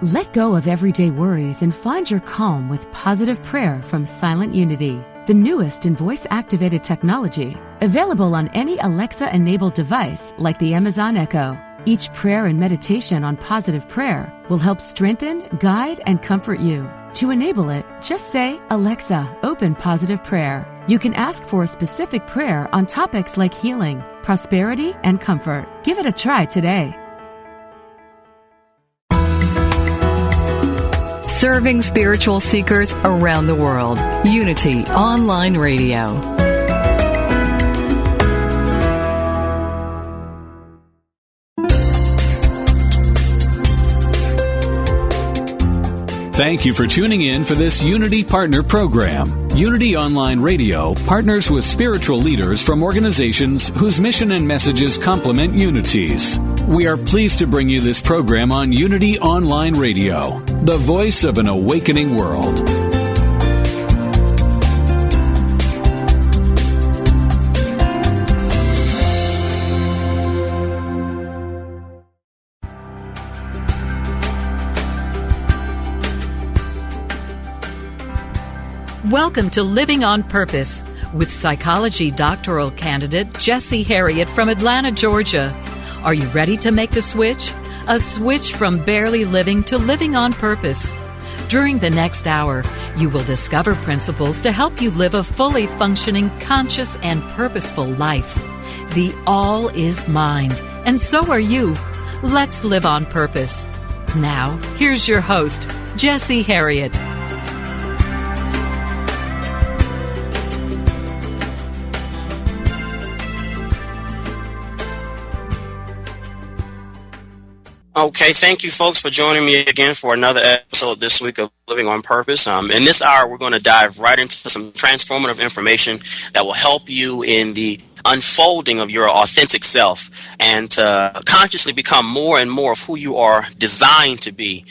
Let go of everyday worries and find your calm with positive prayer from Silent Unity, the newest in voice-activated technology, available on any Alexa-enabled device like the Amazon Echo. Each prayer and meditation on positive prayer will help strengthen, guide, and comfort you. To enable it, just say, "Alexa, open positive prayer." You can ask for a specific prayer on topics like healing, prosperity, and comfort. Give it a try today. Serving spiritual seekers around the world. Unity Online Radio. Thank you for tuning in for this Unity Partner Program. Unity Online Radio partners with spiritual leaders from organizations whose mission and messages complement Unity's. We are pleased to bring you this program on Unity Online Radio, the voice of an awakening world. Welcome to Living on Purpose with psychology doctoral candidate Jessie Harriet from Atlanta, Georgia. Are you ready to make the switch? A switch from barely living to living on purpose. During the next hour, you will discover principles to help you live a fully functioning, conscious, and purposeful life. The all is mind, and so are you. Let's live on purpose. Now, here's your host, Jessie Harriet. Okay, thank you folks for joining me again for another episode this week of Living on Purpose. In this hour, we're going to dive right into some transformative information that will help you in the unfolding of your authentic self and to consciously become more and more of who you are designed to be.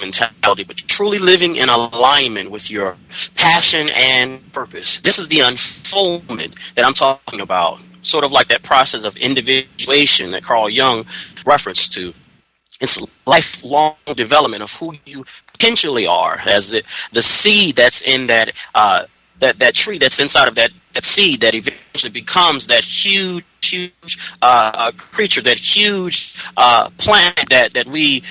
Mentality, but truly living in alignment with your passion and purpose. This is the unfoldment that I'm talking about. Sort of like that process of individuation that Carl Jung referenced to. It's lifelong development of who you potentially are, as the seed that's in that tree that's inside of that seed that eventually becomes that huge creature, that huge plant that we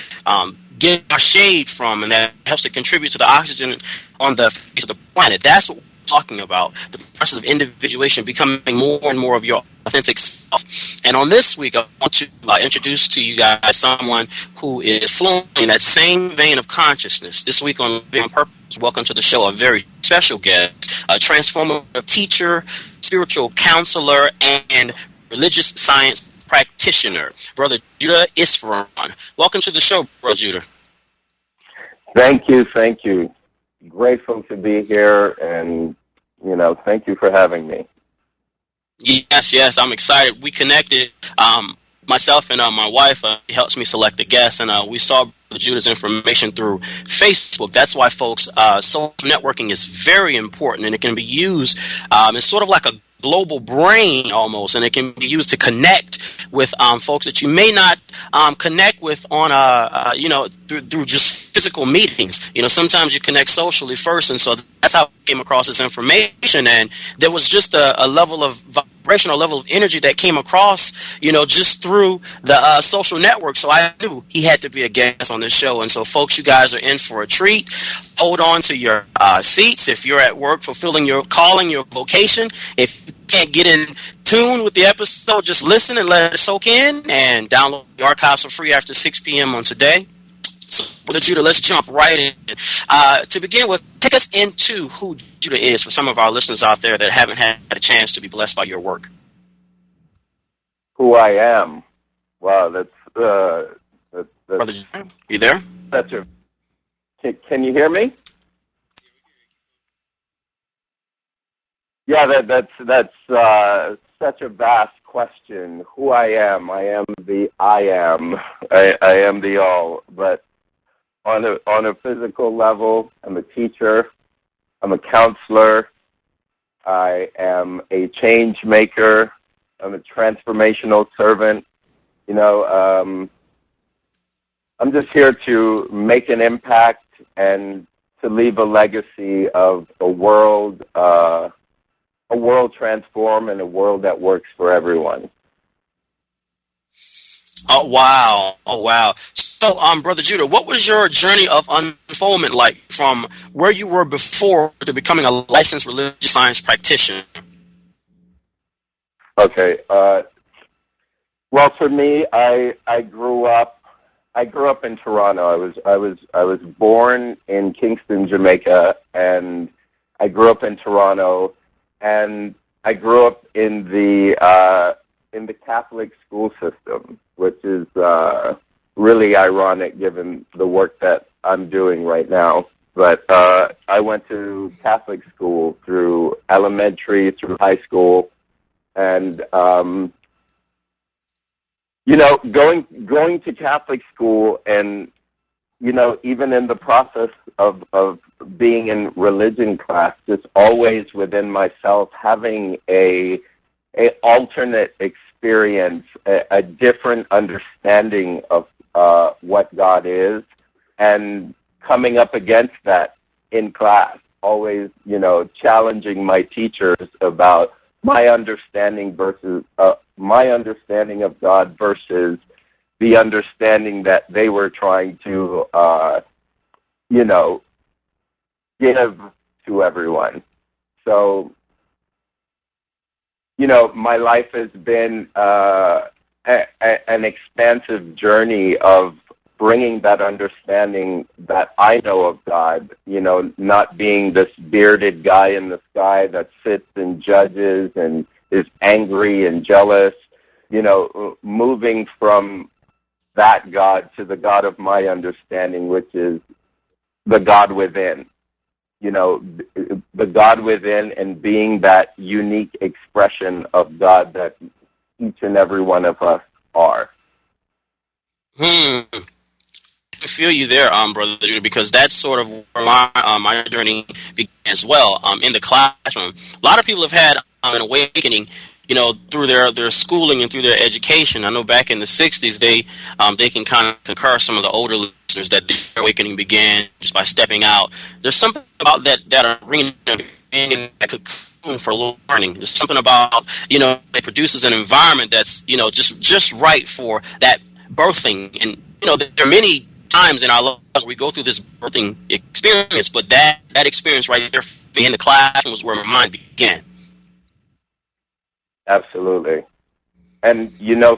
get our shade from, and that helps to contribute to the oxygen on the face of the planet. That's what we're talking about, the process of individuation, becoming more and more of your authentic self. And on this week, I want to introduce to you guys someone who is flowing in that same vein of consciousness. This week on Living on Purpose, welcome to the show a very special guest, a transformative teacher, spiritual counselor, and religious science practitioner, Brother Judah Isvaran. Welcome to the show, Brother Judah. Thank you. Grateful to be here, and, thank you for having me. Yes, I'm excited. We connected, myself and my wife helps me select the guests, and we saw Judah's information through Facebook. That's why, folks, social networking is very important, and it can be used, it's sort of like a global brain almost, and it can be used to connect with folks that you may not connect with on through just physical meetings. Sometimes you connect socially first, and so that's how I came across this information. And there was just a level of vibration, or level of energy that came across, just through the social network. So I knew he had to be a guest on this show. And so, folks, you guys are in for a treat. Hold on to your seats if you're at work fulfilling your calling, your vocation. If you can't get in tune with the episode, just listen and let it soak in, and download the archives for free after 6 p.m. on today. So, Brother Judah, let's jump right in. To begin with, take us into who Judah is for some of our listeners out there that haven't had a chance to be blessed by your work. Who I am? Wow, that's Brother Judah, you there? Can you hear me? Yeah, that's such a vast question. Who I am the I am. I am the all. But on a physical level, I'm a teacher. I'm a counselor. I am a change maker. I'm a transformational servant. I'm just here to make an impact and to leave a legacy of a world transformed and a world that works for everyone. Oh, wow. Oh, wow. So, Brother Judah, what was your journey of unfoldment like from where you were before to becoming a licensed religious science practitioner? Okay. Well, for me, I grew up in Toronto. I was born in Kingston, Jamaica, and I grew up in Toronto, and I grew up in the Catholic school system, which is really ironic given the work that I'm doing right now. But I went to Catholic school through elementary, through high school, and going to Catholic school and, even in the process of being in religion class, just always within myself having a alternate experience, a different understanding of what God is, and coming up against that in class, always, challenging my teachers about my understanding of God versus the understanding that they were trying to, give to everyone. So, my life has been an expansive journey of bringing that understanding that I know of God, not being this bearded guy in the sky that sits and judges and is angry and jealous, moving from that God to the God of my understanding, which is the God within. The God within, and being that unique expression of God that each and every one of us are. I feel you there, Brother Judah, because that's sort of where my journey began as well. In the classroom, a lot of people have had an awakening, through their schooling and through their education. I know back in the '60s, they can kind of concur some of the older listeners that their awakening began just by stepping out. There's something about that arena being in that cocoon for learning. There's something about it produces an environment that's just right for that birthing. And there are many times in our lives we go through this birthing experience, but that experience right there in the classroom was where my mind began. Absolutely. And,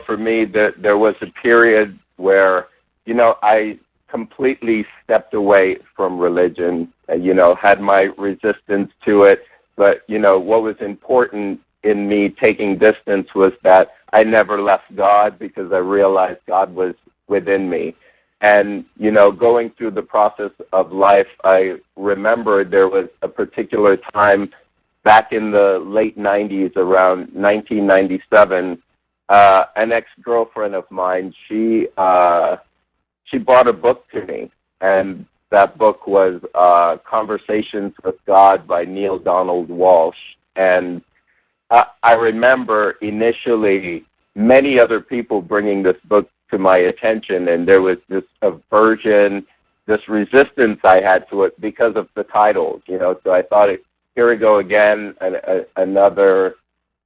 for me, there was a period where, I completely stepped away from religion, had my resistance to it. But, what was important in me taking distance was that I never left God, because I realized God was within me. And, going through the process of life, I remember there was a particular time back in the late 90s, around 1997, an ex-girlfriend of mine, she brought a book to me, and that book was Conversations with God by Neale Donald Walsch. And I remember initially many other people bringing this book to my attention, and there was this aversion, this resistance I had to it because of the titles, so I thought, here we go again, another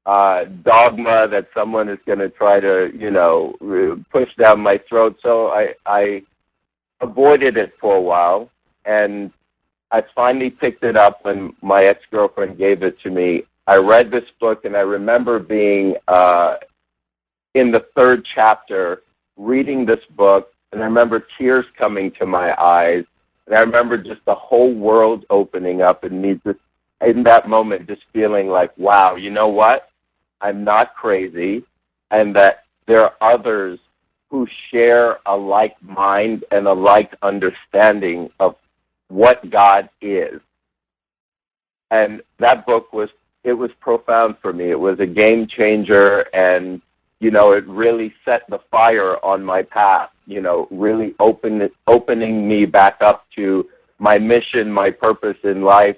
dogma that someone is going to try to, push down my throat. So I avoided it for a while, and I finally picked it up when my ex-girlfriend gave it to me. I read this book, and I remember being in the third chapter, reading this book, and I remember tears coming to my eyes, and I remember just the whole world opening up, and me just in that moment just feeling like, wow, you know what? I'm not crazy, and that there are others who share a like mind and a like understanding of what God is. And that book was profound for me. It was a game changer, and it really set the fire on my path, really opening me back up to my mission, my purpose in life,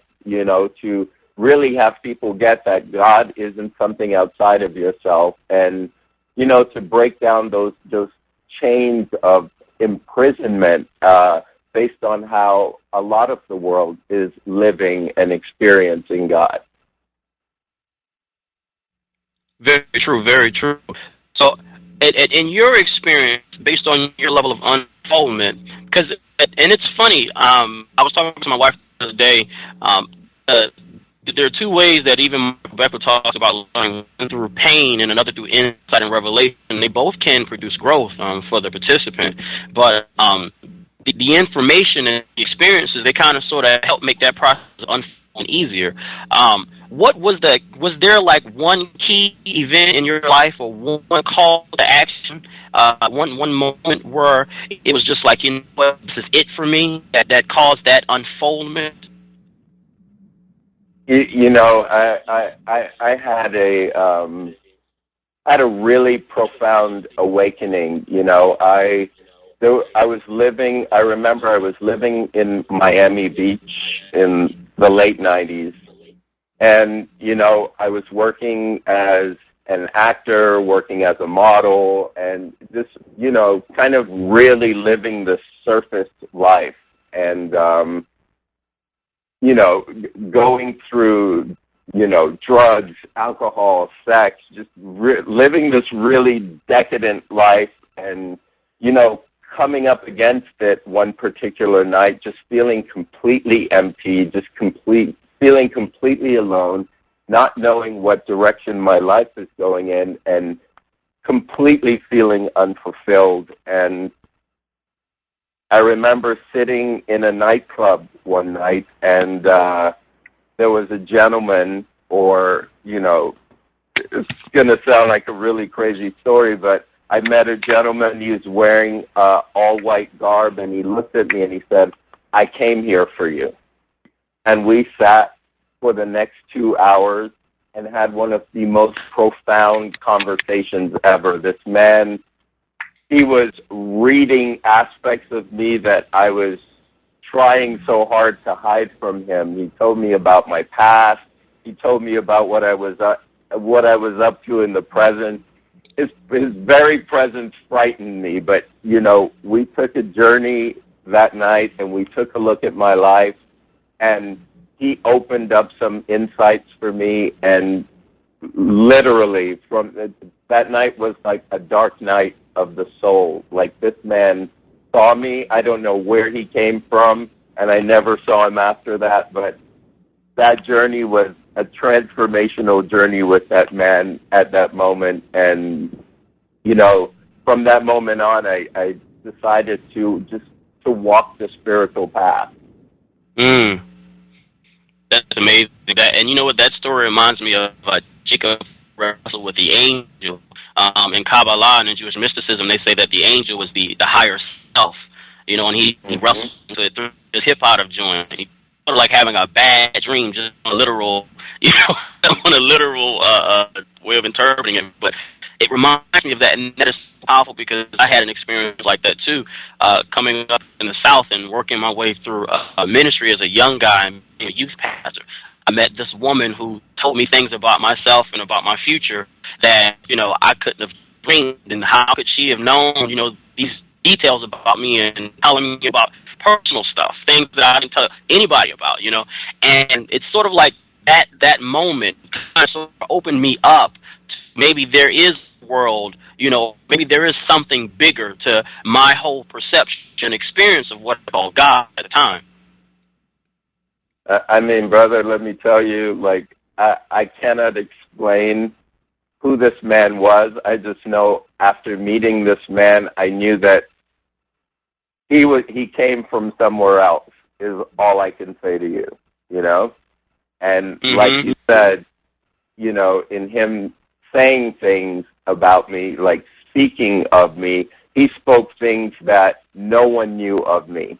to really have people get that God isn't something outside of yourself, and to break down those chains of imprisonment based on how a lot of the world is living and experiencing God. Very true, very true. So, in your experience, based on your level of unfoldment, and it's funny, I was talking to my wife the other day, there are two ways that even Rebecca talks about learning, one through pain and another through insight and revelation. They both can produce growth for the participant, but the information and the experiences, they kind of sort of help make that process unfold easier. What was there like one key event in your life or one call to action, one moment where it was just like, this is it for me, that caused that unfoldment? I had a really profound awakening. I remember I was living in Miami Beach in the late 90s. And, I was working as an actor, working as a model, and just, kind of really living the surface life. And, going through, drugs, alcohol, sex, just living this really decadent life and, coming up against it one particular night, just feeling completely empty, feeling completely alone, not knowing what direction my life is going in, and completely feeling unfulfilled. And I remember sitting in a nightclub one night, and there was a gentleman, or, it's going to sound like a really crazy story, but I met a gentleman. He was wearing all-white garb, and he looked at me and he said, "I came here for you." And we sat for the next 2 hours and had one of the most profound conversations ever. This man, he was reading aspects of me that I was trying so hard to hide from him. He told me about my past. He told me about what I was up to in the present. His very presence frightened me, but, we took a journey that night, and we took a look at my life, and he opened up some insights for me, and literally that night was like a dark night of the soul. Like, this man saw me. I don't know where he came from, and I never saw him after that, but that journey was a transformational journey with that man at that moment. And, from that moment on, I decided to walk the spiritual path. That's amazing. And you know what? That story reminds me of Jacob wrestled with the angel. In Kabbalah and in Jewish mysticism, they say that the angel was the higher self. And he wrestled it through his hip out of joint. He sort of like having a bad dream, just on a literal, on a literal way of interpreting it. But it reminds me of that, and that is powerful because I had an experience like that too, coming up in the South and working my way through a ministry as a young guy and being a youth pastor. I met this woman who told me things about myself and about my future that, I couldn't have dreamed. And how could she have known, these details about me and telling me about personal stuff, things that I didn't tell anybody about, And it's sort of like that moment kind of sort of opened me up to maybe there is a world, maybe there is something bigger to my whole perception and experience of what I call God at the time. I mean, brother, let me tell you, like, I cannot explain who this man was. I just know after meeting this man, I knew that he came from somewhere else, is all I can say to you, And like you said, in him saying things about me, like speaking of me, he spoke things that no one knew of me.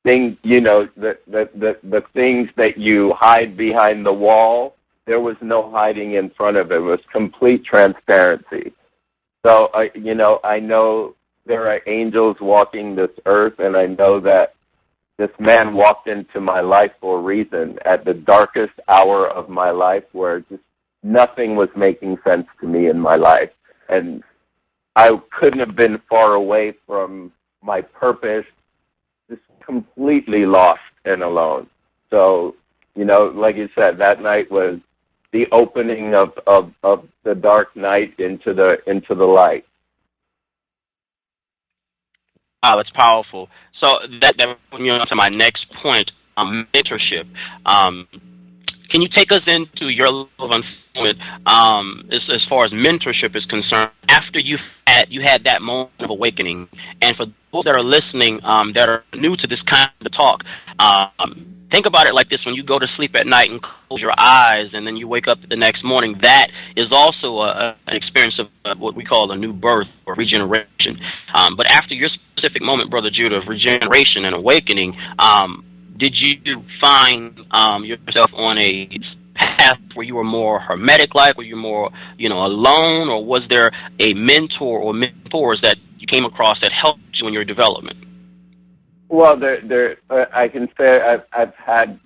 Things, the things that you hide behind the wall, there was no hiding in front of it. It was complete transparency. So, I know there are angels walking this earth, and I know that this man walked into my life for a reason at the darkest hour of my life where just nothing was making sense to me in my life. and I couldn't have been far away from my purpose, just completely lost and alone. So, like you said, that night was the opening of the dark night into the light. Wow, that's powerful. So that brings me on to my next point, mentorship. Can you take us into your level of unfoldment as far as mentorship is concerned? After you had that moment of awakening, and for those that are listening that are new to this kind of talk, think about it like this: when you go to sleep at night and close your eyes, and then you wake up the next morning, that is also an experience of what we call a new birth or regeneration. But after your specific moment, Brother Judah, of regeneration and awakening, did you find yourself on a path where you were more hermetic-like, were you more, alone, or was there a mentor or mentors that you came across that helped you in your development? Well, I can say I've had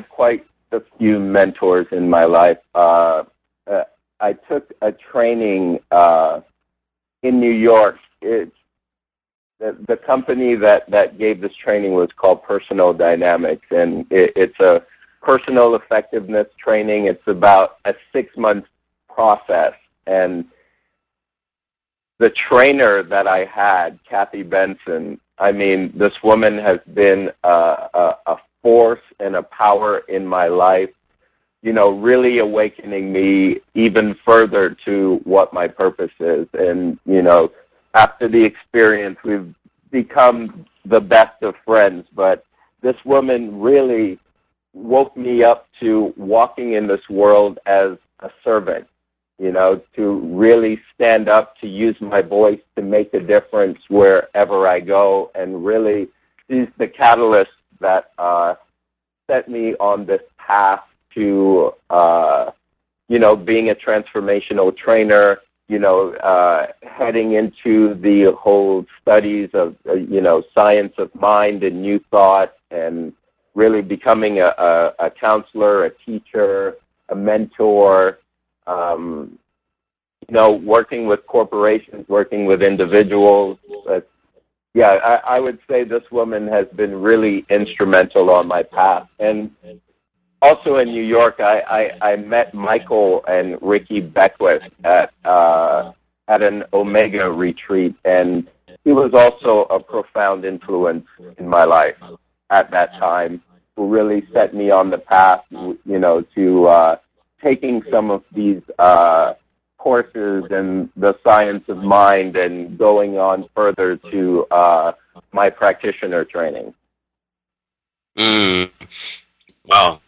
quite a few mentors in my life. I took a training in New York. The company that gave this training was called Personal Dynamics, and it's a personal effectiveness training. It's about a 6-month process, and the trainer that I had, Kathy Benson, I mean, this woman has been a force and a power in my life, really awakening me even further to what my purpose is. And, after the experience, we've become the best of friends, but this woman really woke me up to walking in this world as a servant, to really stand up, to use my voice to make a difference wherever I go, and really she's the catalyst that set me on this path to, being a transformational trainer, heading into the whole studies of, science of mind and new thought, and really becoming a counselor, a teacher, a mentor, working with corporations, working with individuals. I would say this woman has been really instrumental on my path. And also in New York, I met Michael and Ricky Beckwith at an Omega retreat, and he was also a profound influence in my life at that time, who really set me on the path, to taking some of these courses in the science of mind and going on further to my practitioner training. Wow.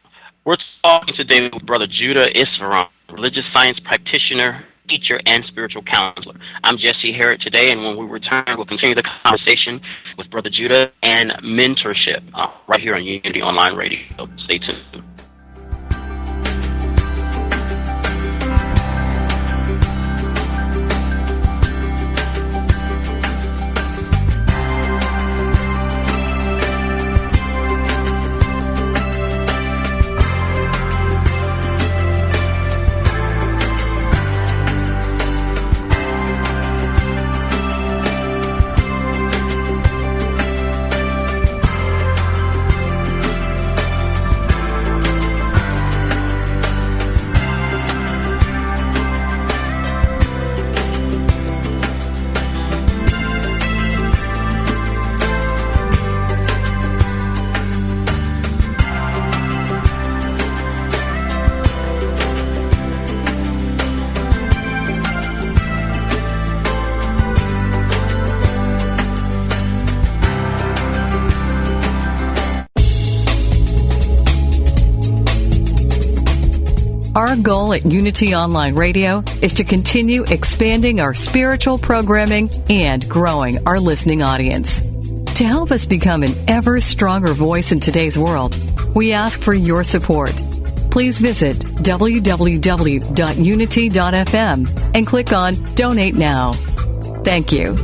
We're talking today with Brother Judah Isvaran, religious science practitioner, teacher, and spiritual counselor. I'm Jesse Harriet today, and when we return, we'll continue the conversation with Brother Judah and mentorship right here on Unity Online Radio. Stay tuned. Our goal at Unity Online Radio is to continue expanding our spiritual programming and growing our listening audience. To help us become an ever stronger voice in today's world, we ask for your support. Please visit www.unity.fm and click on Donate Now. Thank you.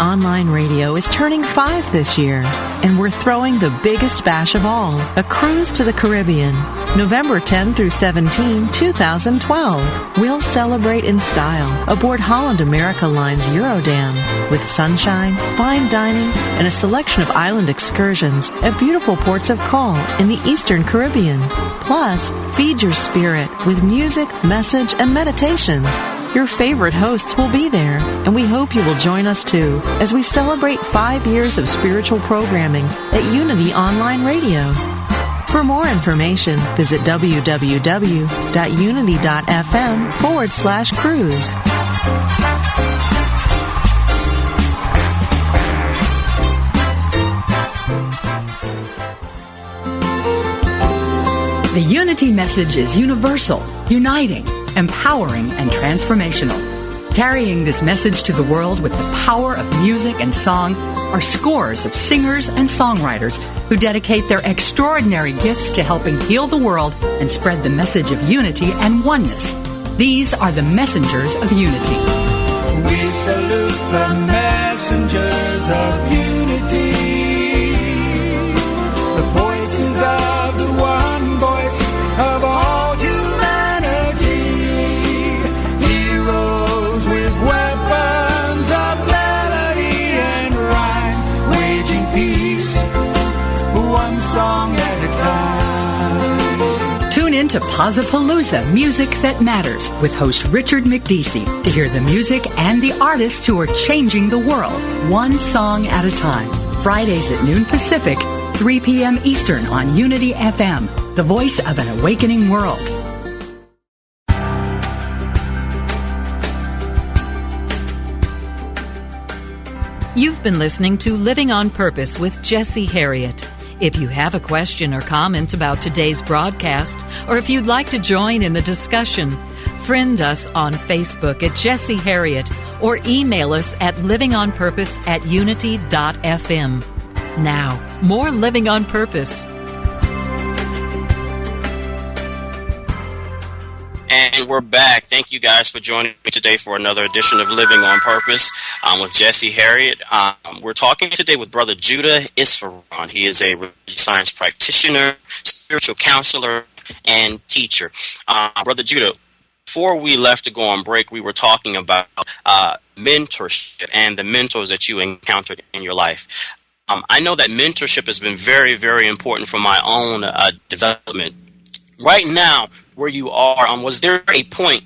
Online Radio is turning 5 this year, and we're throwing the biggest bash of all, a cruise to the Caribbean, November 10 through 17, 2012. We'll celebrate in style aboard Holland America Line's Eurodam with sunshine, fine dining, and a selection of island excursions at beautiful ports of call in the Eastern Caribbean. Plus, feed your spirit with music, message, and meditation. Your favorite hosts will be there, and we hope you will join us too as we celebrate 5 years of spiritual programming at Unity Online Radio. For more information, visit www.unity.fm/cruise. The Unity message is universal, uniting, empowering, and transformational. Carrying this message to the world with the power of music and song are scores of singers and songwriters who dedicate their extraordinary gifts to helping heal the world and spread the message of unity and oneness. These are the messengers of unity. We salute the messengers of unity, the voices of the one voice of all humanity, heroes with weapons of melody and rhyme, waging peace one song at a time. Tune in to Pauzapalooza, Music That Matters, with host Richard McDeesey, to hear the music and the artists who are changing the world, one song at a time. Fridays at noon Pacific, 3 p.m. Eastern on Unity FM, the voice of an awakening world. You've been listening to Living on Purpose with Jesse Harriet. If you have a question or comment about today's broadcast, or if you'd like to join in the discussion, friend us on Facebook at Jesse Harriet or email us at livingonpurpose@unity.fm. Now, more Living on Purpose. And we're back. Thank you guys for joining me today for another edition of Living on Purpose with Jesse Harriet. We're talking today with Brother Judah Isvaran. He is a religious science practitioner, spiritual counselor, and teacher. Brother Judah, before we left to go on break, we were talking about mentorship and the mentors that you encountered in your life. I know that mentorship has been very, very important for my own development. Right now, where you are, was there a point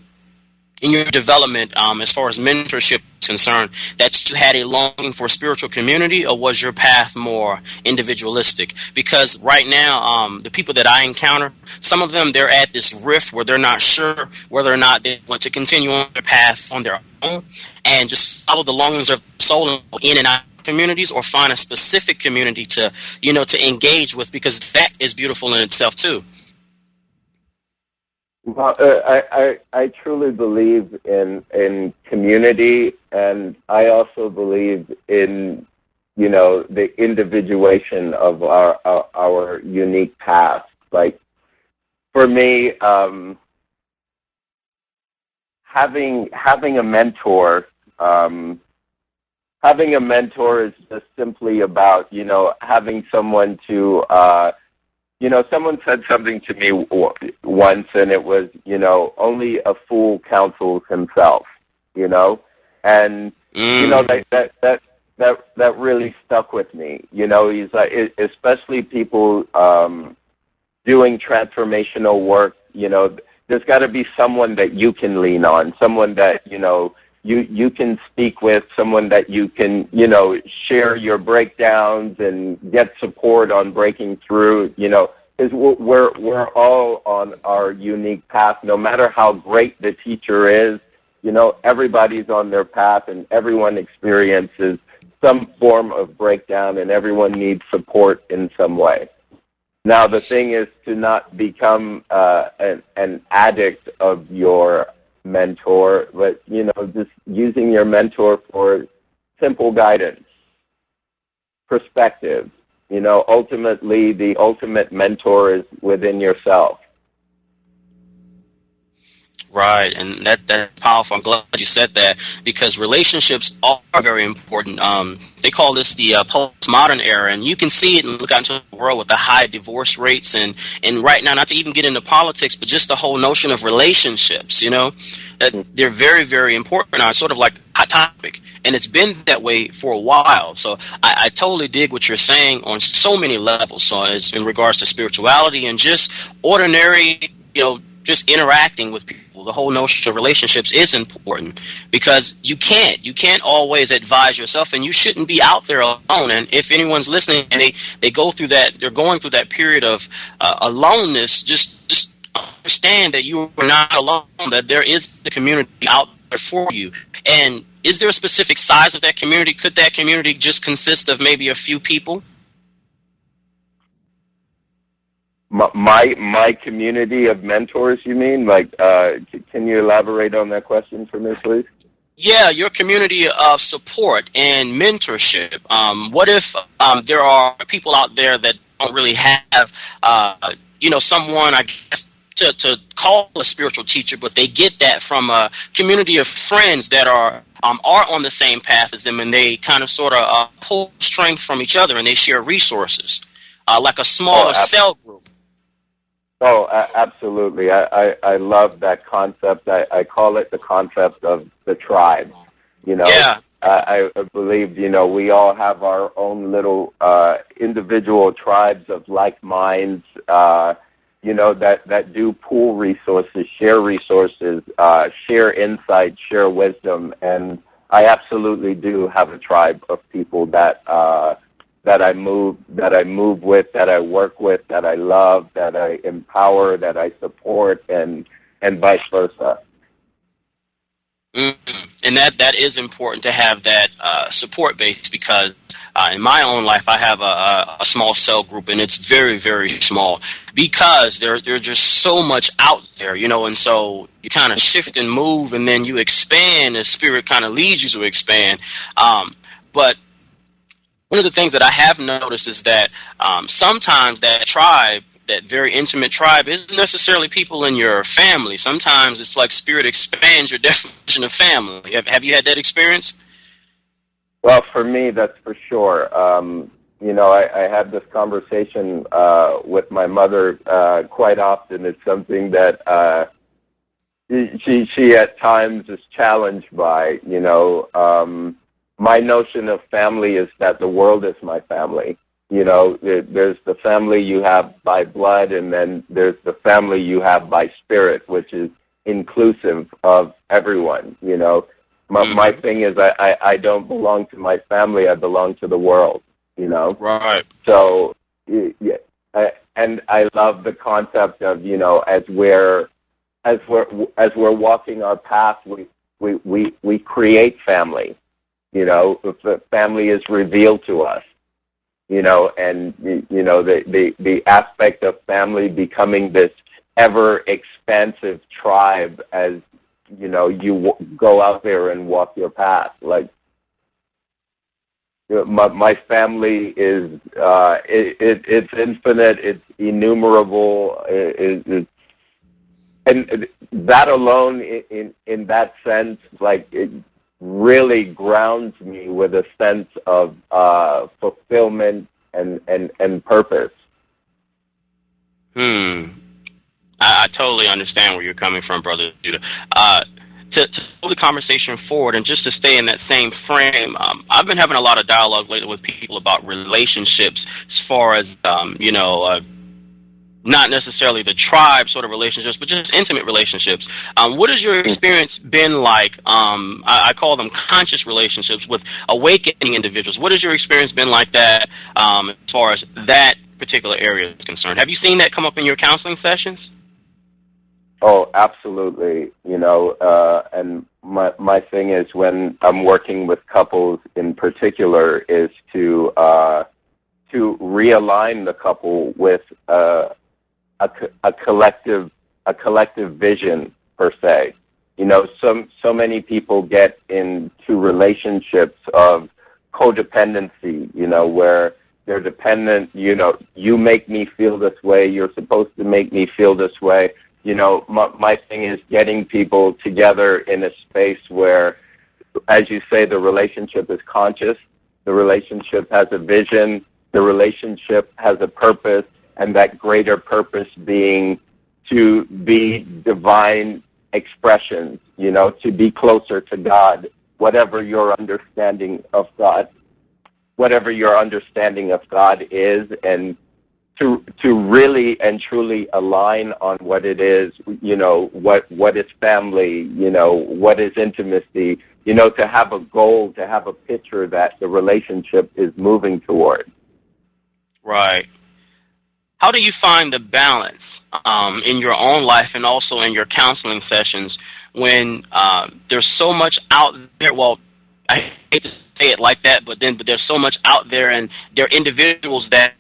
in your development as far as mentorship is concerned that you had a longing for spiritual community, or was your path more individualistic? Because right now, the people that I encounter, some of them, they're at this rift where they're not sure whether or not they want to continue on their path on their own and just follow the longings of the soul in and out of communities, or find a specific community to engage with, because that is beautiful in itself too. Well, I truly believe in community, and I also believe in, the individuation of our unique paths. Like, for me, having a mentor, is just simply about, having someone to, someone said something to me once, and it was, only a fool counsels himself, and, that really stuck with me. He's like, especially people doing transformational work, there's got to be someone that you can lean on, someone that, you can speak with, someone that you can, share your breakdowns and get support on breaking through, because we're all on our unique path. No matter how great the teacher is, everybody's on their path, and everyone experiences some form of breakdown, and everyone needs support in some way. Now, the thing is to not become an addict of your mentor, but, just using your mentor for simple guidance, perspective. Ultimately, the ultimate mentor is within yourself. Right, and that's powerful. I'm glad you said that, because relationships are very important. They call this the postmodern era, and you can see it and look out into the world with the high divorce rates, and right now, not to even get into politics, but just the whole notion of relationships, that they're very, very important now. It's sort of like a hot topic, and it's been that way for a while. So I totally dig what you're saying on so many levels. So it's in regards to spirituality and just ordinary, just interacting with people. The whole notion of relationships is important, because you can't always advise yourself, and you shouldn't be out there alone. And if anyone's listening and they're going through that period of aloneness, just understand that you are not alone, that there is the community out there for you. And is there a specific size of that community? Could that community just consist of maybe a few people? My community of mentors, you mean? Can you elaborate on that question for me, please? Yeah, your community of support and mentorship. What if there are people out there that don't really have, someone, I guess, to call a spiritual teacher, but they get that from a community of friends that are on the same path as them, and they kind of sort of pull strength from each other, and they share resources, like a smaller cell group. Oh, absolutely. I love that concept. I call it the concept of the tribe. Yeah. I believe, we all have our own little individual tribes of like minds, that do pool resources, share insight, share wisdom. And I absolutely do have a tribe of people that I move with, that I work with, that I love, that I empower, that I support, and vice versa. And that is important to have that support base, because in my own life I have a small cell group, and it's very, very small, because there's just so much out there, and so you kind of shift and move, and then you expand as Spirit kind of leads you to expand. But one of the things that I have noticed is that sometimes that tribe, that very intimate tribe, isn't necessarily people in your family. Sometimes it's like Spirit expands your definition of family. Have you had that experience? Well, for me, that's for sure. I have this conversation with my mother quite often. It's something that she at times is challenged by, my notion of family is that the world is my family. There's the family you have by blood, and then there's the family you have by spirit, which is inclusive of everyone. My thing is I don't belong to my family. I belong to the world. Right. So, and I love the concept of as we're walking our path, we create family. The family is revealed to us, and, the aspect of family becoming this ever expansive tribe as, you go out there and walk your path. Like, my family is, it's infinite, it's innumerable, and that alone, in that sense, like, it really grounds me with a sense of fulfillment and purpose. I totally understand where you're coming from, Brother Judah. To move the conversation forward, and just to stay in that same frame, I've been having a lot of dialogue lately with people about relationships, as far as not necessarily the tribe sort of relationships, but just intimate relationships. What has your experience been like? I call them conscious relationships with awakening individuals. What has your experience been like that, as far as that particular area is concerned? Have you seen that come up in your counseling sessions? Oh, absolutely. And my thing is, when I'm working with couples in particular, is to realign the couple with a collective vision, per se. So many people get into relationships of codependency, where they're dependent, you make me feel this way, you're supposed to make me feel this way. my thing is getting people together in a space where, as you say, the relationship is conscious, the relationship has a vision, the relationship has a purpose, and that greater purpose being to be divine expressions, to be closer to God, whatever your understanding of God is, and to really and truly align on what it is, what is family, what is intimacy, to have a goal, to have a picture that the relationship is moving toward. Right. How do you find the balance in your own life and also in your counseling sessions when there's so much out there? Well, I hate to say it like that, but there's so much out there, and there are individuals that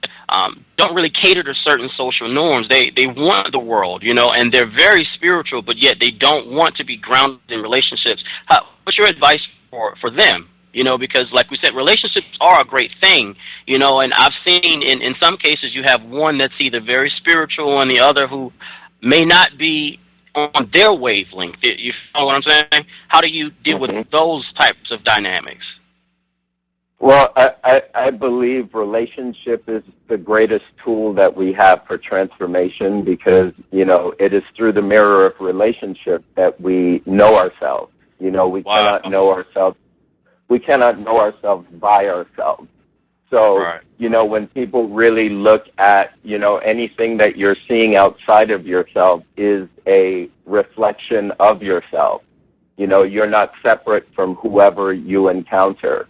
don't really cater to certain social norms. They want the world, and they're very spiritual, but yet they don't want to be grounded in relationships. What's your advice for them? Because like we said, relationships are a great thing, and I've seen in some cases you have one that's either very spiritual and the other who may not be on their wavelength. You know what I'm saying? How do you deal with those types of dynamics? Well, I believe relationship is the greatest tool that we have for transformation, because, it is through the mirror of relationship that we know ourselves. We cannot know ourselves. We cannot know ourselves by ourselves. So, right. When people really look at, anything that you're seeing outside of yourself is a reflection of yourself. You're not separate from whoever you encounter,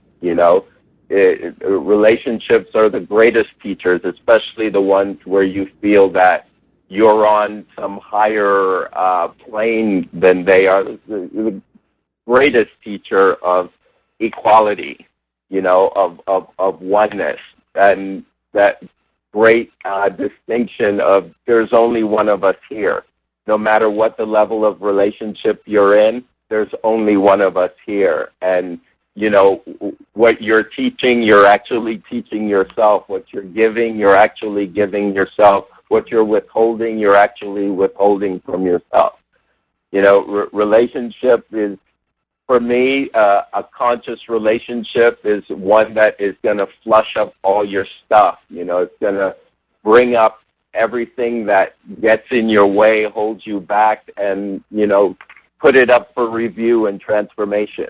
relationships are the greatest teachers, especially the ones where you feel that you're on some higher plane than they are. The greatest teacher of equality, of oneness, and that great distinction of there's only one of us here. No matter what the level of relationship you're in, there's only one of us here. And what you're teaching, you're actually teaching yourself. What you're giving, you're actually giving yourself. What you're withholding, you're actually withholding from yourself. Relationship is, for me, a conscious relationship is one that is going to flush up all your stuff. It's going to bring up everything that gets in your way, holds you back, and, put it up for review and transformation.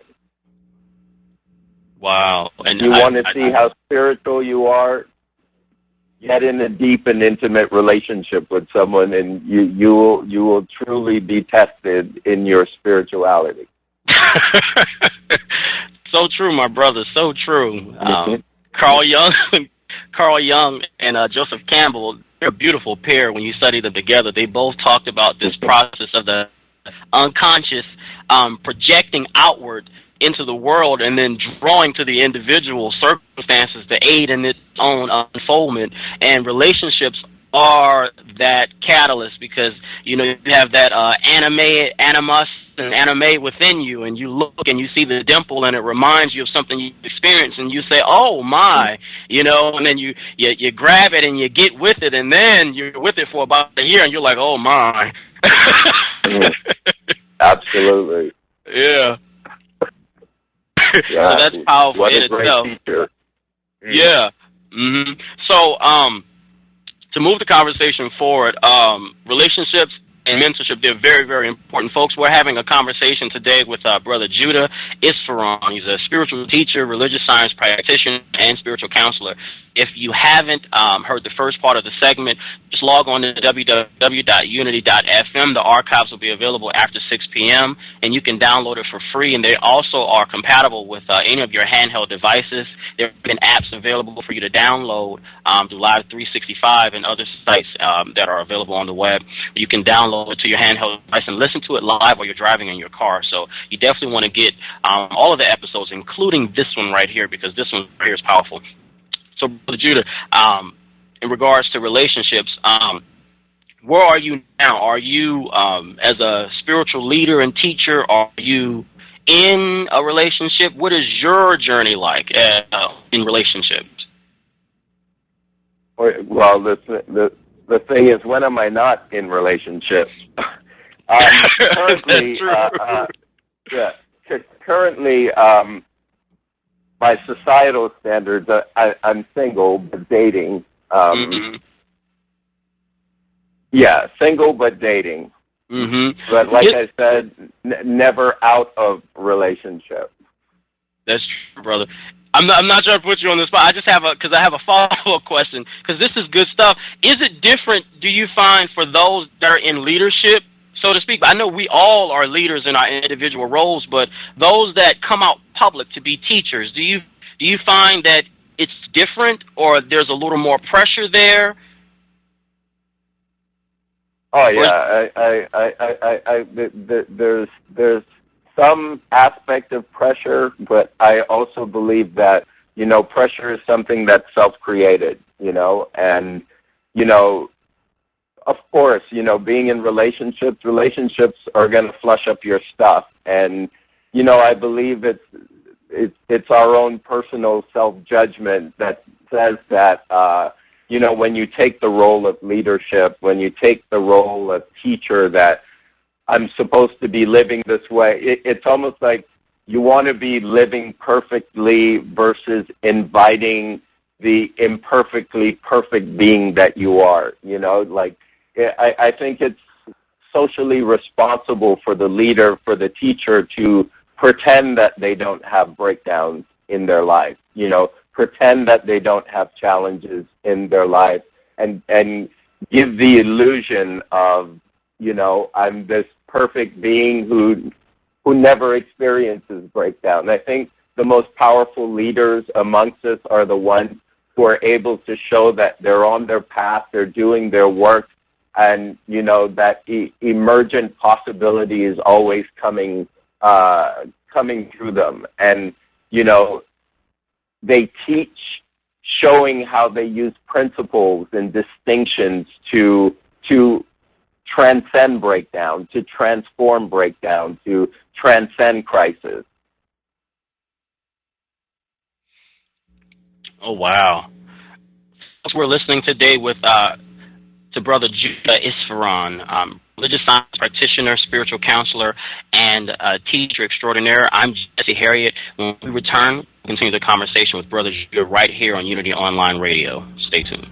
Wow. And you want to see how spiritual you are? Get in a deep and intimate relationship with someone, and you will truly be tested in your spirituality. So true, my brother. So true. Carl Jung and Joseph Campbell, they're a beautiful pair when you study them together. They both talked about this process of the unconscious projecting outward into the world and then drawing to the individual circumstances to aid in its own unfoldment. And relationships are that catalyst, because you have that animus and anime within you, and you look and you see the dimple and it reminds you of something you experienced, and you say, oh my, and then you grab it and you get with it, and then you're with it for about a year and you're like, oh my. Absolutely. Yeah. So that's powerful. What a great teacher. Yeah. Mm-hmm. So, to move the conversation forward, relationships and mentorship, they're very, very important. Folks, we're having a conversation today with Brother Judah Isvaran. He's a spiritual teacher, religious science practitioner, and spiritual counselor. If you haven't heard the first part of the segment, just log on to www.unity.fm. The archives will be available after 6 p.m., and you can download it for free, and they also are compatible with any of your handheld devices. There have been apps available for you to download through Live 365 and other sites that are available on the web. You can download it to your handheld device and listen to it live while you're driving in your car. So you definitely want to get all of the episodes, including this one right here, because this one right here is powerful. So, Brother Judah, in regards to relationships, where are you now? Are you, as a spiritual leader and teacher, are you in a relationship? What is your journey like in relationships? Well, the thing is, when am I not in relationships? Currently, currently, by societal standards, I'm single but dating. Yeah, single but dating. But like I said, never out of relationship. That's true, brother. I'm not trying to put you on the spot. I just have a follow-up question, because this is good stuff. Is it different, do you find, for those that are in leadership, so to speak? I know we all are leaders in our individual roles, but those that come out public to be teachers, do you find that it's different, or there's a little more pressure there? Oh yeah, there's some aspect of pressure, but I also believe that, pressure is something that's self-created, and, of course, being in relationships are going to flush up your stuff. And, I believe it's our own personal self-judgment that says that, when you take the role of leadership, when you take the role of teacher, that I'm supposed to be living this way. It's almost like you want to be living perfectly versus inviting the imperfectly perfect being that you are. I think it's socially responsible for the leader, for the teacher, to pretend that they don't have breakdowns in their life, pretend that they don't have challenges in their life, and give the illusion of, I'm this perfect being who never experiences breakdown. I think the most powerful leaders amongst us are the ones who are able to show that they're on their path, they're doing their work, and, that emergent possibility is always coming through them. And, they teach showing how they use principles and distinctions to transcend breakdown, to transform breakdown, to transcend crisis. Oh, wow. We're listening today with to Brother Judah Isvaran, religious science practitioner, spiritual counselor, and teacher extraordinaire. I'm Jesse Harriet. When we return, we'll continue the conversation with Brother Judah right here on Unity Online Radio. Stay tuned.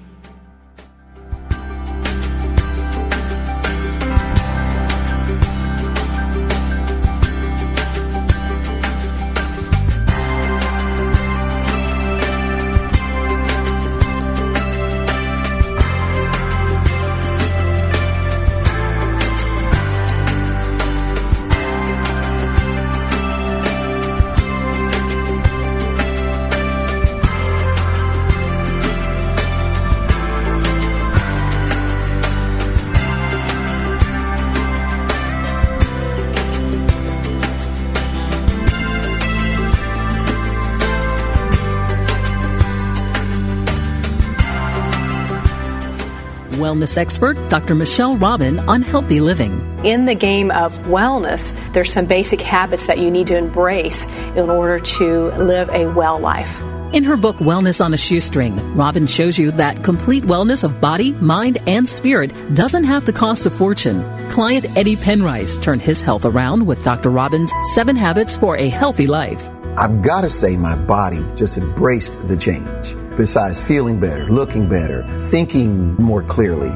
Wellness expert Dr. Michelle Robin on healthy living. In the game of wellness, there's some basic habits that you need to embrace in order to live a well life. In her book, Wellness on a Shoestring, Robin shows you that complete wellness of body, mind, and spirit doesn't have to cost a fortune. Client Eddie Penrice turned his health around with Dr. Robin's 7 Habits for a Healthy Life. I've got to say my body just embraced the change. Besides feeling better, looking better, thinking more clearly.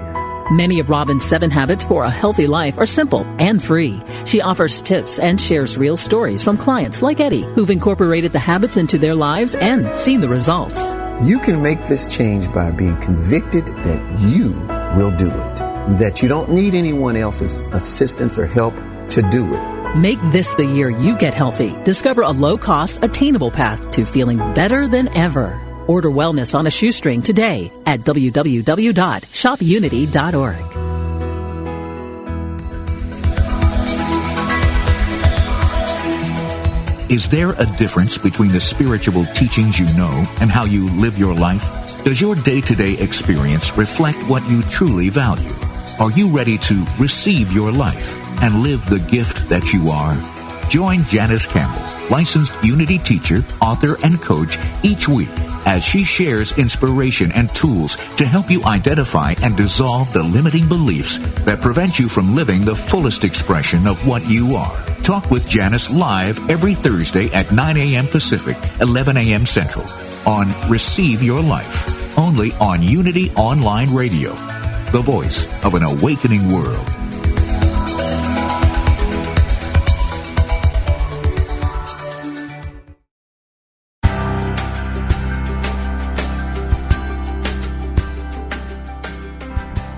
Many of Robin's 7 Habits for a Healthy Life are simple and free. She offers tips and shares real stories from clients like Eddie, who've incorporated the habits into their lives and seen the results. You can make this change by being convicted that you will do it, that you don't need anyone else's assistance or help to do it. Make this the year you get healthy. Discover a low-cost, attainable path to feeling better than ever. Order Wellness on a Shoestring today at www.shopunity.org. Is there a difference between the spiritual teachings you know and how you live your life? Does your day-to-day experience reflect what you truly value? Are you ready to receive your life and live the gift that you are? Join Janice Campbell, licensed Unity teacher, author, and coach each week as she shares inspiration and tools to help you identify and dissolve the limiting beliefs that prevent you from living the fullest expression of what you are. Talk with Janice live every Thursday at 9 a.m. Pacific, 11 a.m. Central on Receive Your Life, only on Unity Online Radio, the voice of an awakening world.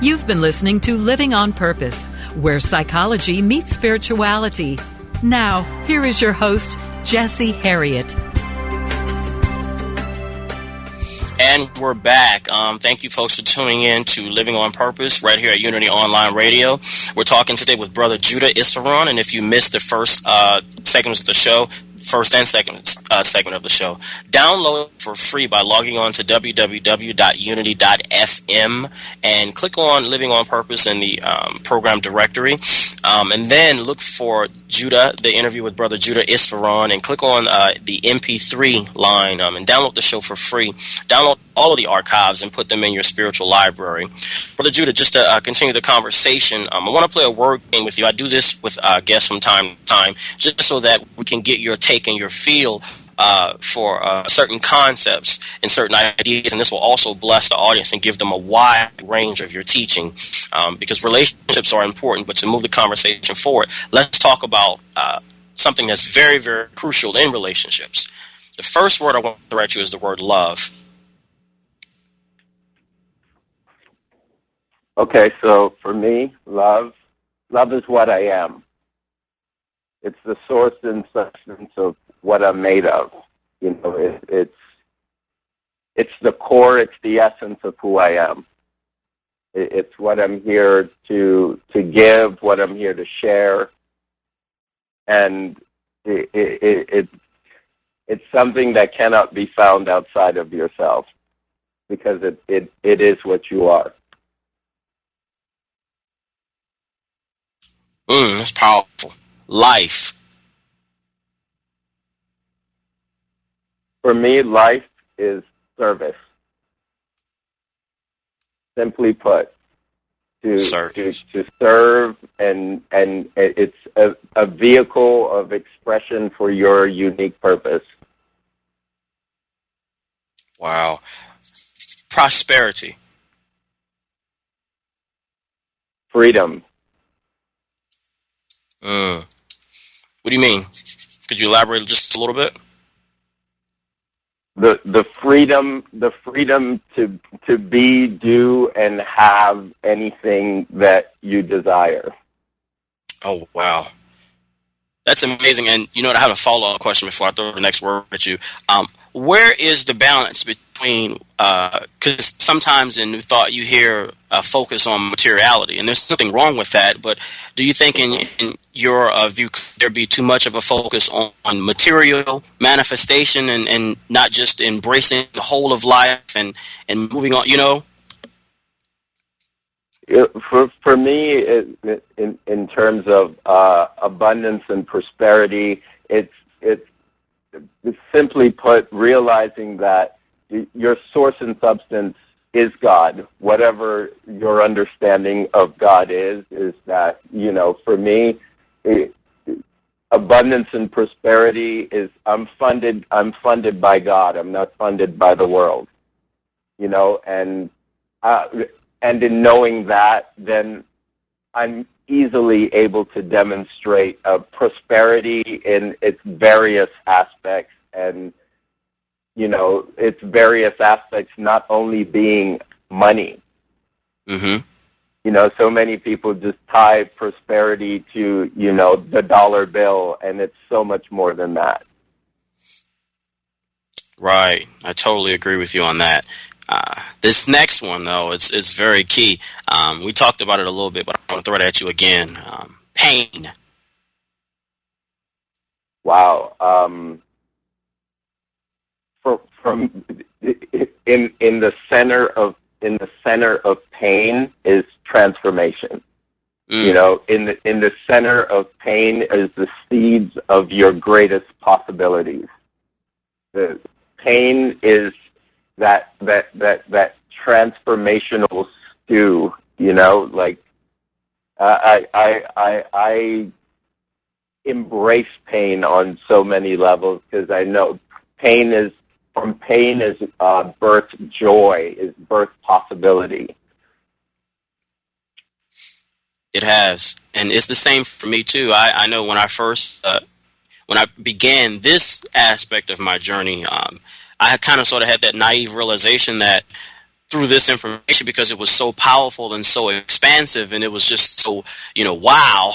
You've been listening to Living on Purpose, where psychology meets spirituality. Now, here is your host, Jesse Harriet. And we're back. Thank you, folks, for tuning in to Living on Purpose right here at Unity Online Radio. We're talking today with Brother Judah Isvaran, and if you missed the first segments of the show, first and second segment of the show, download it for free by logging on to www.unity.fm and click on Living on Purpose in the program directory, and then look for Judah, the interview with Brother Judah Isvaran, and click on the MP3 line and download the show for free. Download all of the archives and put them in your spiritual library. Brother Judah, just to continue the conversation, I want to play a word game with you. I do this with guests from time to time, just so that we can get your take and your feel for certain concepts and certain ideas, and this will also bless the audience and give them a wide range of your teaching, because relationships are important. But to move the conversation forward, let's talk about something that's very, very crucial in relationships. The first word I want to direct you is the word love. Okay, so for me, love is what I am. It's the source and substance of what I'm made of. You know, it's the core, it's the essence of who I am. It's what I'm here to give, what I'm here to share, and it's something that cannot be found outside of yourself, because it is what you are. That's powerful. Life. For me, life is service. Simply put, to serve, and it's a vehicle of expression for your unique purpose. Wow. Prosperity. Freedom. What do you mean? Could you elaborate just a little bit? The freedom to be, do, and have anything that you desire. Oh, wow. That's amazing. And you know what, I have a follow-up question before I throw the next word at you. Where is the balance between, because sometimes in New Thought you hear a focus on materiality, and there's nothing wrong with that, but do you think in your view could there be too much of a focus on material manifestation and not just embracing the whole of life and moving on, you know? For me, in terms of abundance and prosperity, it's simply put, realizing that your source and substance is God. Whatever your understanding of God is that, you know, for me, abundance and prosperity is I'm funded by God. I'm not funded by the world, you know, and in knowing that, then I'm easily able to demonstrate prosperity in its various aspects, and, you know, its various aspects not only being money. Mm-hmm. You know, so many people just tie prosperity to, you know, the dollar bill, and it's so much more than that. Right. I totally agree with you on that. This next one, though, it's very key. We talked about it a little bit, but I want to throw it at you again. Pain. Wow. From in the center of pain is transformation. You know, in the center of pain is the seeds of your greatest possibilities. The pain is that transformational stew, like I embrace pain on so many levels because I know pain is birth joy, is birth possibility. It has, and it's the same for me too. I know when I first when I began this aspect of my journey, I kind of sort of had that naive realization that through this information, because it was so powerful and so expansive, and it was just so, wow,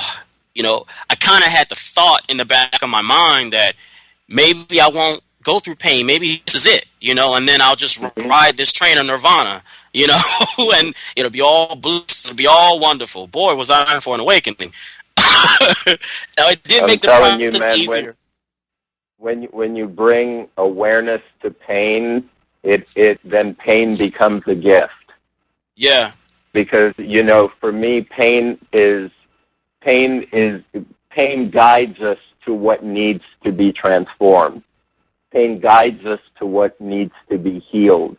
I kind of had the thought in the back of my mind that maybe I won't go through pain. Maybe this is it, and then I'll just ride this train of nirvana, and it'll be all bliss, it'll be all wonderful. Boy, was I in for an awakening. Now, it did make the process easier. When you bring awareness to pain, it then pain becomes a gift. Yeah. Because for me, pain guides us to what needs to be transformed. Pain guides us to what needs to be healed.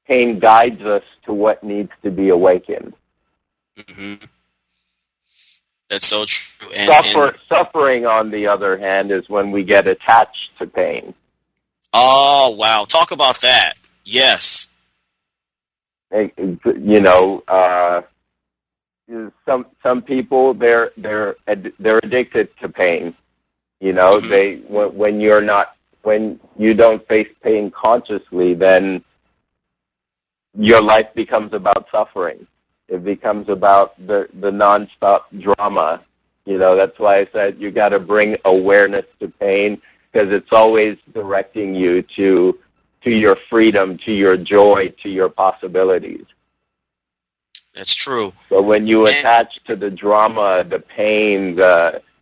Pain guides us to what needs to be awakened. Mm-hmm. That's so true. Suffering, on the other hand, is when we get attached to pain. Oh, wow. Talk about that. Yes. Some people, they're addicted to pain. Mm-hmm. When you don't face pain consciously, then your life becomes about suffering. It becomes about the nonstop drama. That's why I said you got to bring awareness to pain, because it's always directing you to your freedom, to your joy, to your possibilities. That's true. But when you attach to the drama, the pain,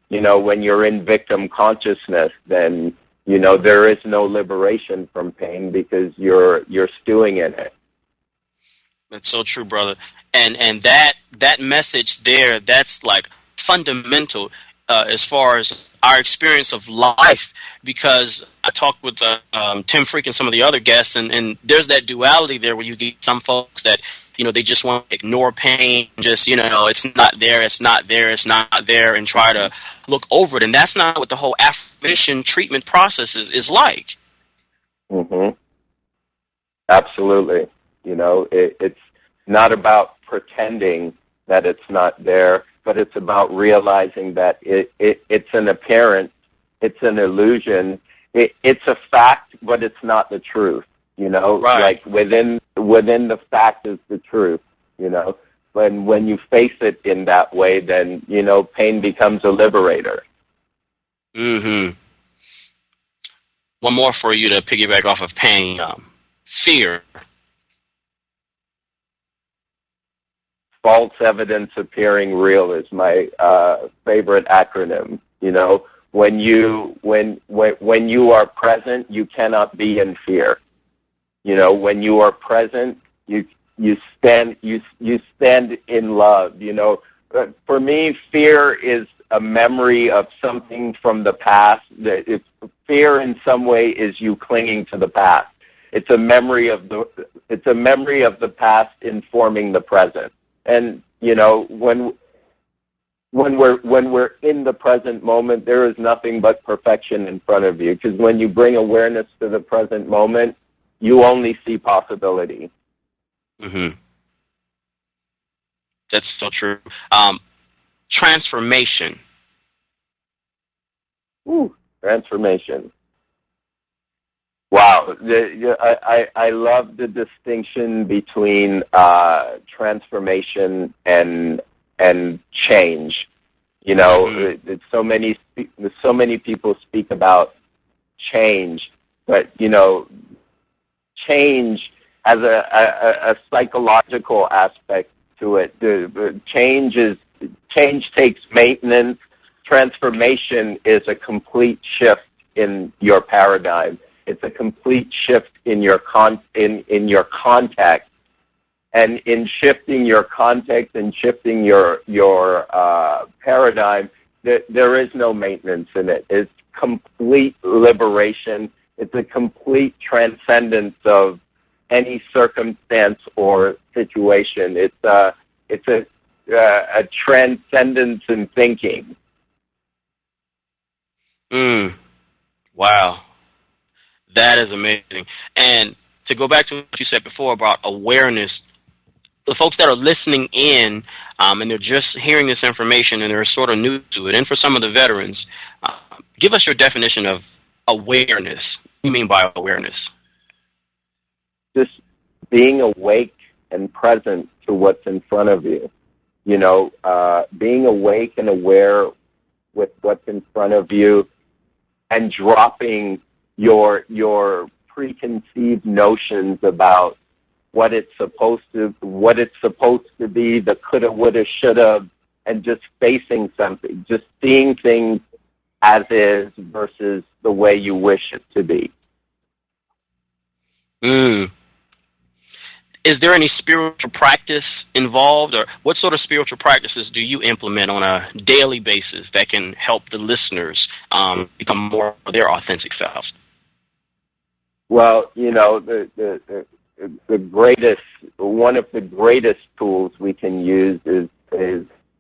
when you're in victim consciousness, then there is no liberation from pain because you're stewing in it. That's so true, brother. And that message there, that's like fundamental as far as our experience of life, because I talked with Tim Freak and some of the other guests, and there's that duality there where you get some folks that, they just want to ignore pain, just, it's not there, it's not there, it's not there, and try to look over it. And that's not what the whole affirmation treatment process is like. Mm-hmm. Absolutely. It's not about pretending that it's not there, but it's about realizing that it's an appearance, it's an illusion, it's a fact, but it's not the truth. Right. Like within the fact is the truth. When you face it in that way, then pain becomes a liberator. Mm-hmm. One more for you to piggyback off of pain. Fear. False evidence appearing real is my favorite acronym. When you are present, you cannot be in fear. When you are present, you stand in love. For me, fear is a memory of something from the past. Fear in some way is you clinging to the past. It's a memory of the past informing the present. And when we're in the present moment, there is nothing but perfection in front of you. Because when you bring awareness to the present moment, you only see possibility. Mm-hmm. That's so true. Transformation. Ooh, transformation. Wow, I love the distinction between transformation and change. Mm-hmm. So many people speak about change, but change has a psychological aspect to it. The change takes maintenance. Transformation is a complete shift in your paradigm. It's a complete shift in your in your context, and in shifting your context and shifting your paradigm, there is no maintenance in it. It's complete liberation. It's a complete transcendence of any circumstance or situation. It's a transcendence in thinking. Wow. That is amazing. And to go back to what you said before about awareness, the folks that are listening in and they're just hearing this information and they're sort of new to it, and for some of the veterans, give us your definition of awareness. What do you mean by awareness? Just being awake and present to what's in front of you. You know, being awake and aware with what's in front of you and dropping your preconceived notions about what it's supposed to be, the coulda, woulda, shoulda, and just facing something, just seeing things as is versus the way you wish it to be. Is there any spiritual practice involved, or what sort of spiritual practices do you implement on a daily basis that can help the listeners become more of their authentic selves? Well, you know, one of the greatest tools we can use is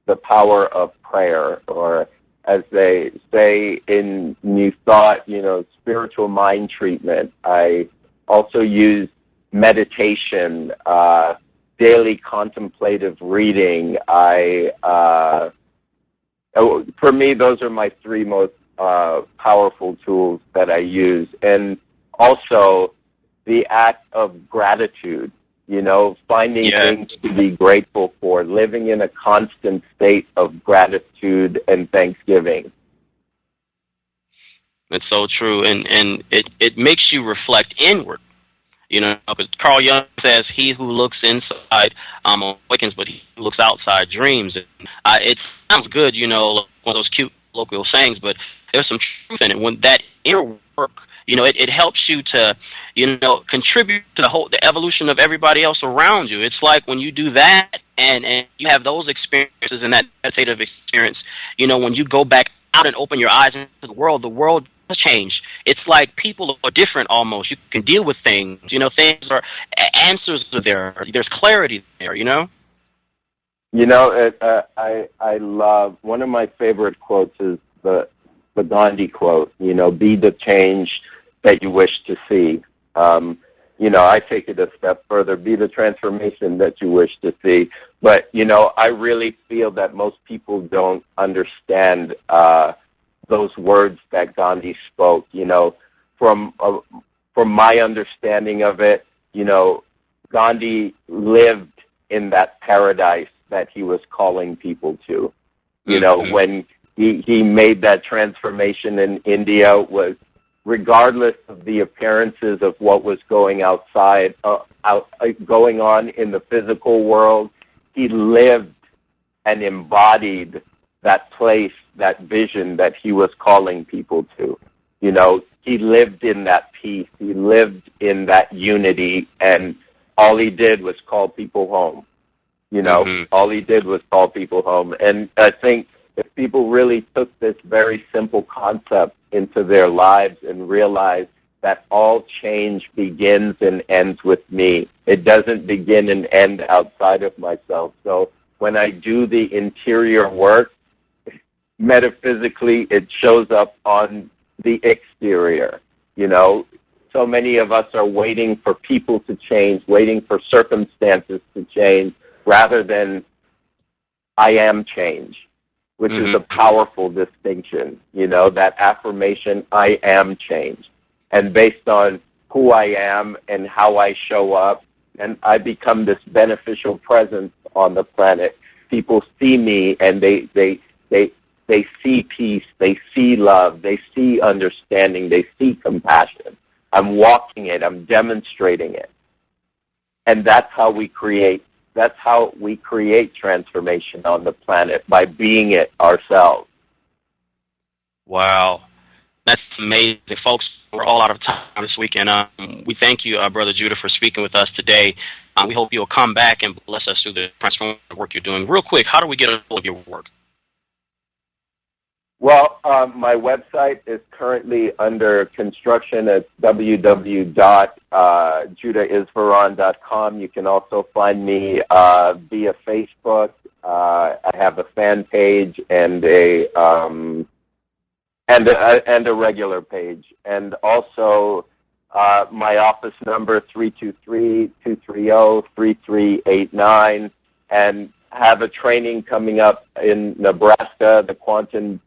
the power of prayer, or as they say in New Thought, you know, spiritual mind treatment. I also use meditation, daily contemplative reading. For me, those are my three most powerful tools that I use. And also the act of gratitude, you know, finding things to be grateful for, living in a constant state of gratitude and thanksgiving. It's so true, and it makes you reflect inward. You know, because Carl Jung says, "He who looks inside awakens, but he who looks outside dreams." It sounds good, you know, like one of those cute colloquial sayings, but there's some truth in it. When that inner work, you know, it helps you to, you know, contribute to the evolution of everybody else around you. It's like when you do that and you have those experiences and that meditative experience, you know, when you go back out and open your eyes into the world does change. It's like people are different almost. You can deal with things. You know, answers are there. There's clarity there, you know? You know, I love, one of my favorite quotes is the Gandhi quote, you know, be the change that you wish to see. You know, I take it a step further, be the transformation that you wish to see. But, you know, I really feel that most people don't understand those words that Gandhi spoke. You know, from my understanding of it, you know, Gandhi lived in that paradise that he was calling people to. You know, when he made that transformation in India, was regardless of the appearances of what was going going on in the physical world, he lived and embodied that place, that vision that he was calling people to. You know, he lived in that peace. He lived in that unity, and all he did was call people home. You know, all he did was call people home. And I think if people really took this very simple concept into their lives and realized that all change begins and ends with me, it doesn't begin and end outside of myself. So when I do the interior work, metaphysically, it shows up on the exterior. You know, so many of us are waiting for people to change, waiting for circumstances to change, rather than I am change, which is a powerful distinction. You know, that affirmation, I am change. And based on who I am and how I show up, and I become this beneficial presence on the planet. People see me and they see peace, they see love, they see understanding, they see compassion. I'm walking it, I'm demonstrating it. And that's how we create transformation on the planet, by being it ourselves. Wow. That's amazing. Folks, we're all out of time this weekend. We thank you, Brother Judah, for speaking with us today. We hope you'll come back and bless us through the transformative work you're doing. Real quick, how do we get a hold of your work? Well, my website is currently under construction at www.judahisvaran.com. You can also find me via Facebook. I have a fan page and a regular page, and also my office number 323-230-3389, and have a training coming up in Nebraska, the Quantum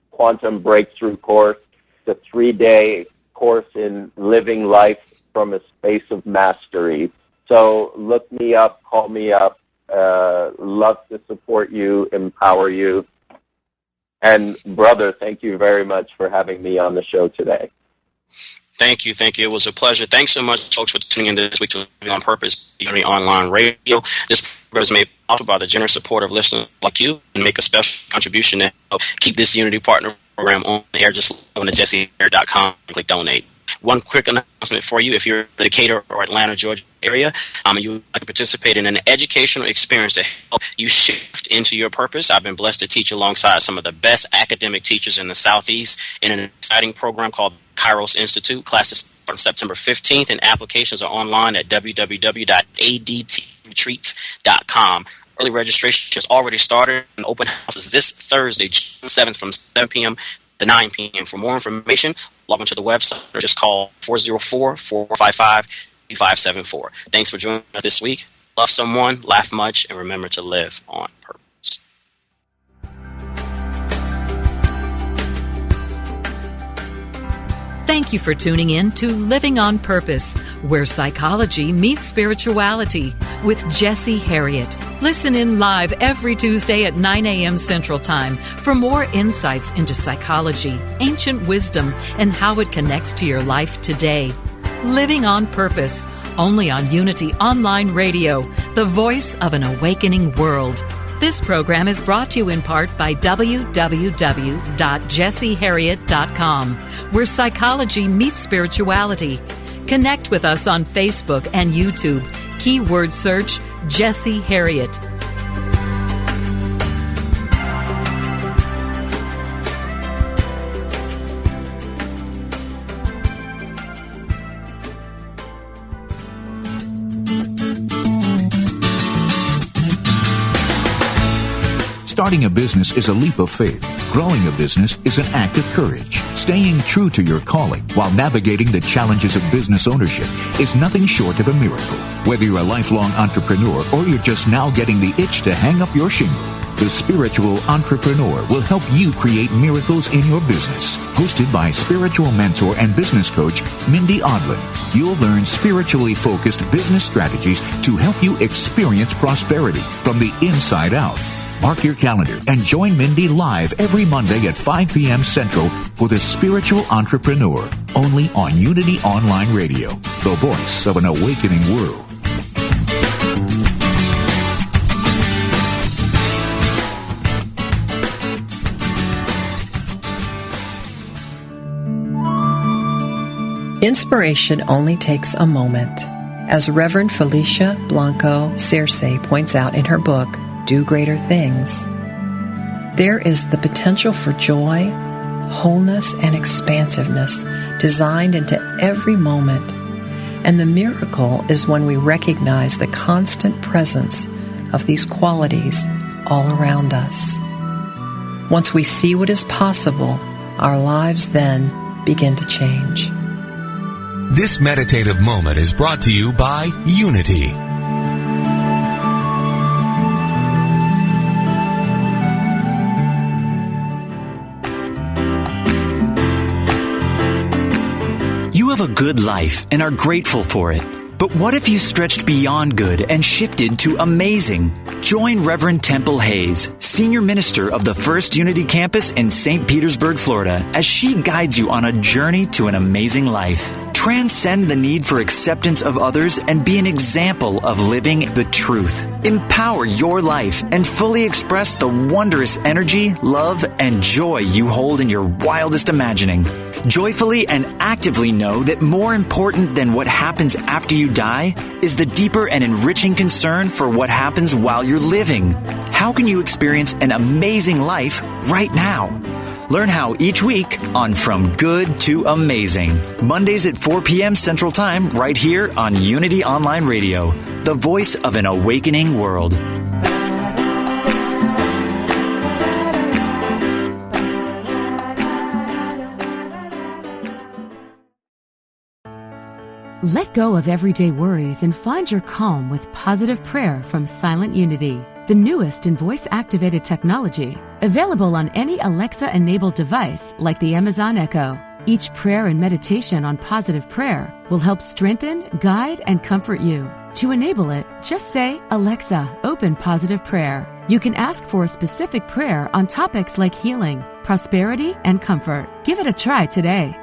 Breakthrough Course, the 3-day course in living life from a space of mastery. So look me up, call me up. Love to support you, empower you. And brother, thank you very much for having me on the show today. Thank you. It was a pleasure. Thanks so much, folks, for tuning in this week to Living on Purpose, Unity Online Radio. This program is made possible by the generous support of listeners like you, and make a special contribution to help keep this Unity Partner program on the air. Just go to jesseharriet.com and click donate. One quick announcement for you: if you're in the Decatur or Atlanta, Georgia area, and you would like to participate in an educational experience to help you shift into your purpose, I've been blessed to teach alongside some of the best academic teachers in the Southeast in an exciting program called Kairos Institute. Classes start on September 15th, and applications are online at www.adtretreats.com. Early registration has already started, and open house is this Thursday, June 7th, from 7 p.m. to 9 p.m. For more information, log onto the website or just call 404-455-2574. Thanks for joining us this week. Love someone, laugh much, and remember to live on purpose. Thank you for tuning in to Living on Purpose, where psychology meets spirituality with Jesse Harriet. Listen in live every Tuesday at 9 a.m. Central Time for more insights into psychology, ancient wisdom, and how it connects to your life today. Living on Purpose, only on Unity Online Radio, the voice of an awakening world. This program is brought to you in part by www.jesseharriet.com, where psychology meets spirituality. Connect with us on Facebook and YouTube. Keyword search Jesse Harriet. Starting a business is a leap of faith. Growing a business is an act of courage. Staying true to your calling while navigating the challenges of business ownership is nothing short of a miracle. Whether you're a lifelong entrepreneur or you're just now getting the itch to hang up your shingle, the Spiritual Entrepreneur will help you create miracles in your business. Hosted by spiritual mentor and business coach Mindy Odlin, you'll learn spiritually focused business strategies to help you experience prosperity from the inside out. Mark your calendar and join Mindy live every Monday at 5 p.m. Central for The Spiritual Entrepreneur, only on Unity Online Radio, the voice of an awakening world. Inspiration only takes a moment. As Reverend Felicia Blanco Circe points out in her book, Do Greater Things, there is the potential for joy, wholeness, and expansiveness designed into every moment. And the miracle is when we recognize the constant presence of these qualities all around us. Once we see what is possible, our lives then begin to change. This meditative moment is brought to you by Unity. You have a good life and are grateful for it. But what if you stretched beyond good and shifted to amazing? Join Reverend Temple Hayes, Senior Minister of the First Unity Campus in St. Petersburg, Florida, as she guides you on a journey to an amazing life. Transcend the need for acceptance of others and be an example of living the truth. Empower your life and fully express the wondrous energy, love, and joy you hold in your wildest imagining. Joyfully and actively know that more important than what happens after you die is the deeper and enriching concern for what happens while you're living. How can you experience an amazing life right now? Learn how each week on From Good to Amazing. Mondays at 4 p.m. Central Time, right here on Unity Online Radio, the voice of an awakening world. Let go of everyday worries and find your calm with positive prayer from Silent Unity, the newest in voice-activated technology, available on any Alexa-enabled device like the Amazon Echo. Each prayer and meditation on positive prayer will help strengthen, guide, and comfort you. To enable it, just say, "Alexa, open positive prayer." You can ask for a specific prayer on topics like healing, prosperity, and comfort. Give it a try today.